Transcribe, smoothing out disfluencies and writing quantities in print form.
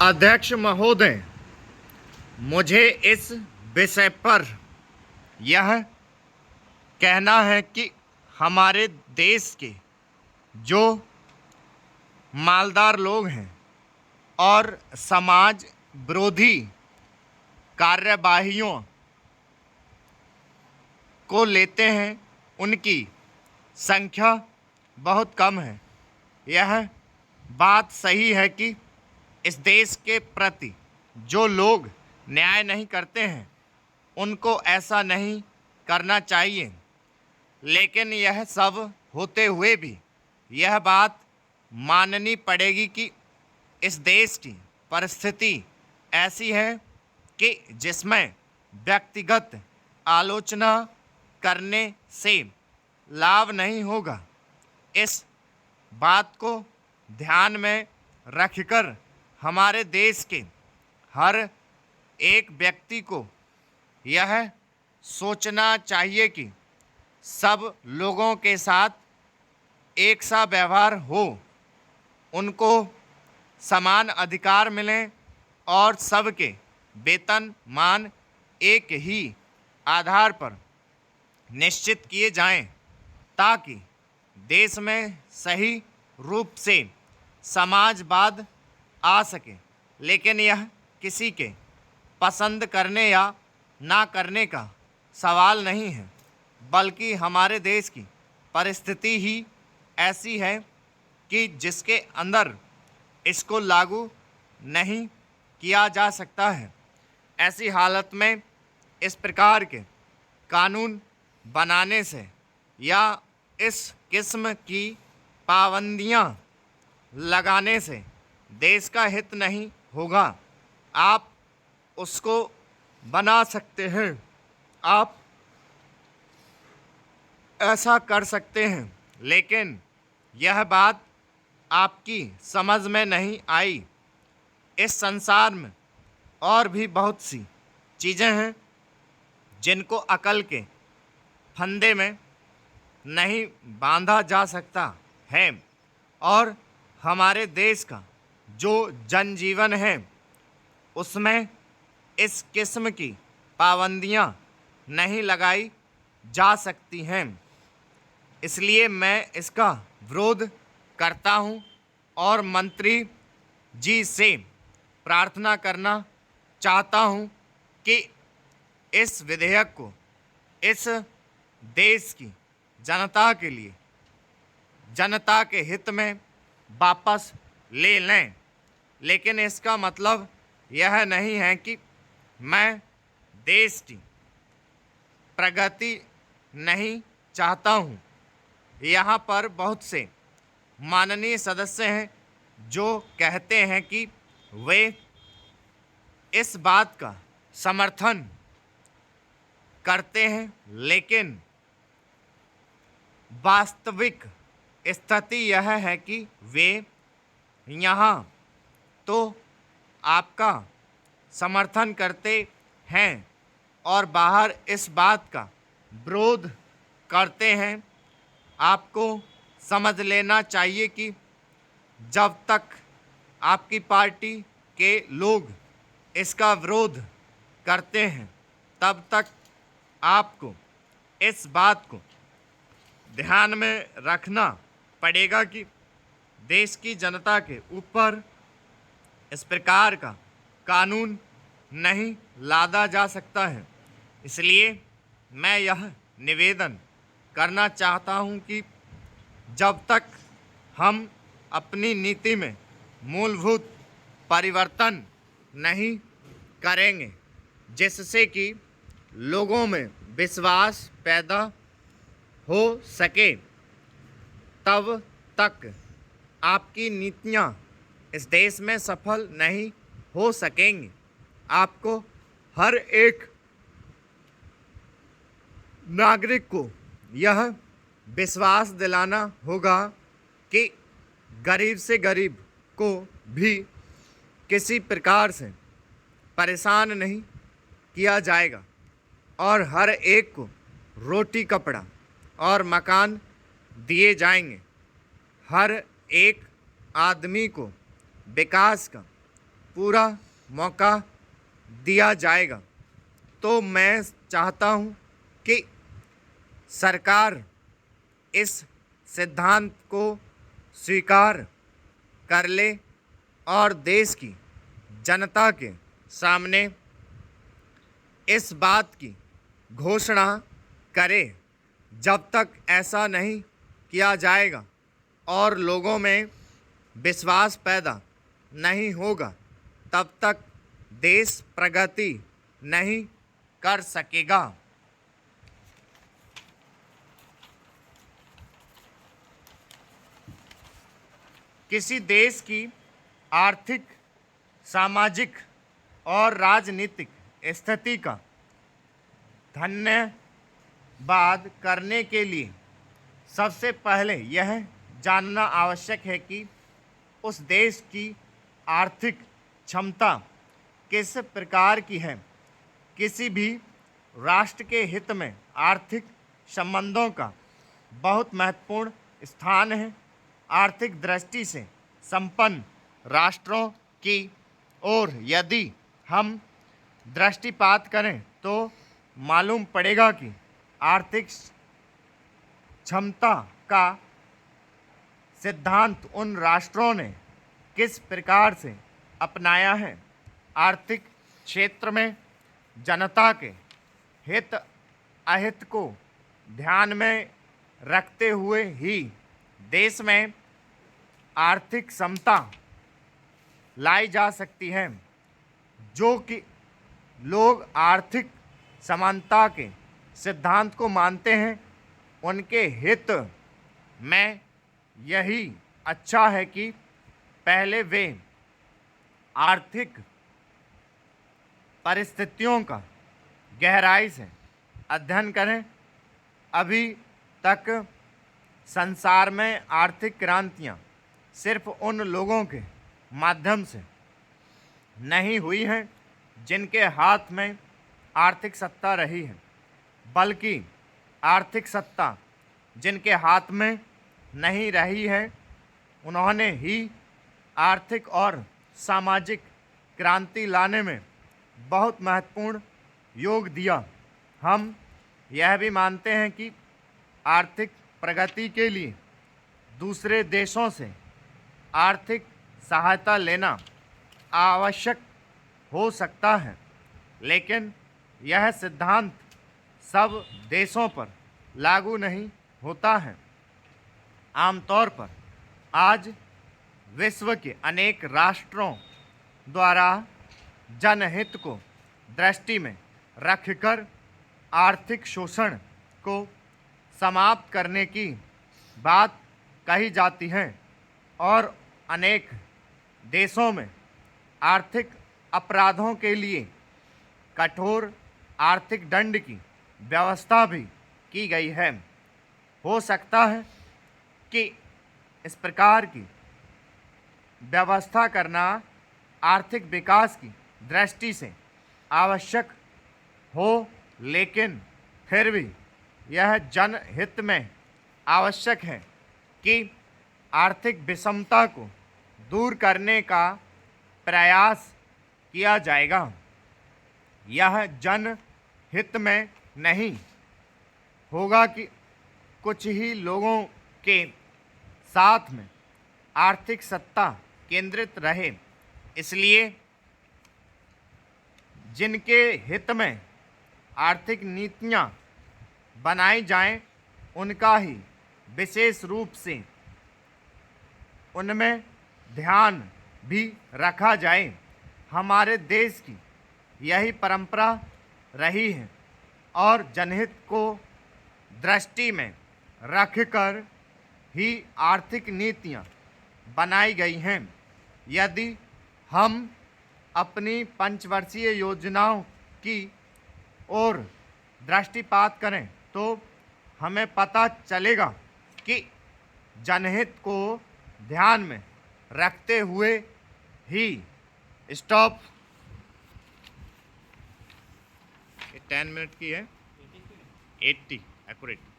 अध्यक्ष महोदय, मुझे इस विषय पर यह कहना है कि हमारे देश के जो मालदार लोग हैं और समाज विरोधी कार्यवाहियों को लेते हैं, उनकी संख्या बहुत कम है। यह बात सही है कि इस देश के प्रति जो लोग न्याय नहीं करते हैं उनको ऐसा नहीं करना चाहिए, लेकिन यह सब होते हुए भी यह बात माननी पड़ेगी कि इस देश की परिस्थिति ऐसी है कि जिसमें व्यक्तिगत आलोचना करने से लाभ नहीं होगा। इस बात को ध्यान में रखकर हमारे देश के हर एक व्यक्ति को यह सोचना चाहिए कि सब लोगों के साथ एक सा व्यवहार हो, उनको समान अधिकार मिलें और सबके वेतन मान एक ही आधार पर निश्चित किए जाएं, ताकि देश में सही रूप से समाजवाद आ सके। लेकिन यह किसी के पसंद करने या ना करने का सवाल नहीं है, बल्कि हमारे देश की परिस्थिति ही ऐसी है कि जिसके अंदर इसको लागू नहीं किया जा सकता है। ऐसी हालत में इस प्रकार के कानून बनाने से या इस किस्म की पाबंदियां लगाने से देश का हित नहीं होगा। आप उसको बना सकते हैं, आप ऐसा कर सकते हैं, लेकिन यह बात आपकी समझ में नहीं आई। इस संसार में और भी बहुत सी चीज़ें हैं जिनको अकल के फंदे में नहीं बांधा जा सकता है, और हमारे देश का जो जनजीवन है उसमें इस किस्म की पाबंदियां नहीं लगाई जा सकती हैं। इसलिए मैं इसका विरोध करता हूं और मंत्री जी से प्रार्थना करना चाहता हूं कि इस विधेयक को इस देश की जनता के लिए, जनता के हित में वापस ले लें। लेकिन इसका मतलब यह नहीं है कि मैं देश की प्रगति नहीं चाहता हूँ। यहाँ पर बहुत से माननीय सदस्य हैं जो कहते हैं कि वे इस बात का समर्थन करते हैं, लेकिन वास्तविक स्थिति यह है कि वे यहाँ तो आपका समर्थन करते हैं और बाहर इस बात का विरोध करते हैं। आपको समझ लेना चाहिए कि जब तक आपकी पार्टी के लोग इसका विरोध करते हैं तब तक आपको इस बात को ध्यान में रखना पड़ेगा कि देश की जनता के ऊपर इस प्रकार का कानून नहीं लादा जा सकता है। इसलिए मैं यह निवेदन करना चाहता हूं कि जब तक हम अपनी नीति में मूलभूत परिवर्तन नहीं करेंगे जिससे कि लोगों में विश्वास पैदा हो सके, तब तक आपकी नीतियां इस देश में सफल नहीं हो सकेंगी। आपको हर एक नागरिक को यह विश्वास दिलाना होगा कि गरीब से गरीब को भी किसी प्रकार से परेशान नहीं किया जाएगा और हर एक को रोटी कपड़ा और मकान दिए जाएंगे। हर एक आदमी को विकास का पूरा मौका दिया जाएगा। तो मैं चाहता हूँ कि सरकार इस सिद्धांत को स्वीकार कर ले और देश की जनता के सामने इस बात की घोषणा करे। जब तक ऐसा नहीं किया जाएगा और लोगों में विश्वास पैदा नहीं होगा, तब तक देश प्रगति नहीं कर सकेगा। किसी देश की आर्थिक, सामाजिक और राजनीतिक स्थिति का धन्यवाद करने के लिए सबसे पहले यह जानना आवश्यक है कि उस देश की आर्थिक क्षमता किस प्रकार की है। किसी भी राष्ट्र के हित में आर्थिक संबंधों का बहुत महत्वपूर्ण स्थान है। आर्थिक दृष्टि से संपन्न राष्ट्रों की ओर यदि हम दृष्टिपात करें तो मालूम पड़ेगा कि आर्थिक क्षमता का सिद्धांत उन राष्ट्रों ने किस प्रकार से अपनाया है। आर्थिक क्षेत्र में जनता के हित अहित को ध्यान में रखते हुए ही देश में आर्थिक समता लाई जा सकती है। जो कि लोग आर्थिक समानता के सिद्धांत को मानते हैं, उनके हित में यही अच्छा है कि पहले वे आर्थिक परिस्थितियों का गहराई से अध्ययन करें। अभी तक संसार में आर्थिक क्रांतियाँ सिर्फ उन लोगों के माध्यम से नहीं हुई हैं जिनके हाथ में आर्थिक सत्ता रही है, बल्कि आर्थिक सत्ता जिनके हाथ में नहीं रही है, उन्होंने ही आर्थिक और सामाजिक क्रांति लाने में बहुत महत्वपूर्ण योग दिया। हम यह भी मानते हैं कि आर्थिक प्रगति के लिए दूसरे देशों से आर्थिक सहायता लेना आवश्यक हो सकता है, लेकिन यह सिद्धांत सब देशों पर लागू नहीं होता है। आमतौर पर आज विश्व के अनेक राष्ट्रों द्वारा जनहित को दृष्टि में रखकर आर्थिक शोषण को समाप्त करने की बात कही जाती है और अनेक देशों में आर्थिक अपराधों के लिए कठोर आर्थिक दंड की व्यवस्था भी की गई है। हो सकता है कि इस प्रकार की व्यवस्था करना आर्थिक विकास की दृष्टि से आवश्यक हो, लेकिन फिर भी यह जनहित में आवश्यक है कि आर्थिक विषमता को दूर करने का प्रयास किया जाएगा। यह जनहित में नहीं होगा कि कुछ ही लोगों के साथ में आर्थिक सत्ता केंद्रित रहे। इसलिए जिनके हित में आर्थिक नीतियां बनाई जाएं, उनका ही विशेष रूप से उनमें ध्यान भी रखा जाए। हमारे देश की यही परंपरा रही है और जनहित को दृष्टि में रखकर ही आर्थिक नीतियां बनाई गई हैं। यदि हम अपनी पंचवर्षीय योजनाओं की ओर दृष्टिपात करें तो हमें पता चलेगा कि जनहित को ध्यान में रखते हुए ही स्टॉप 10 मिनट की है 80 एक्यूरेट।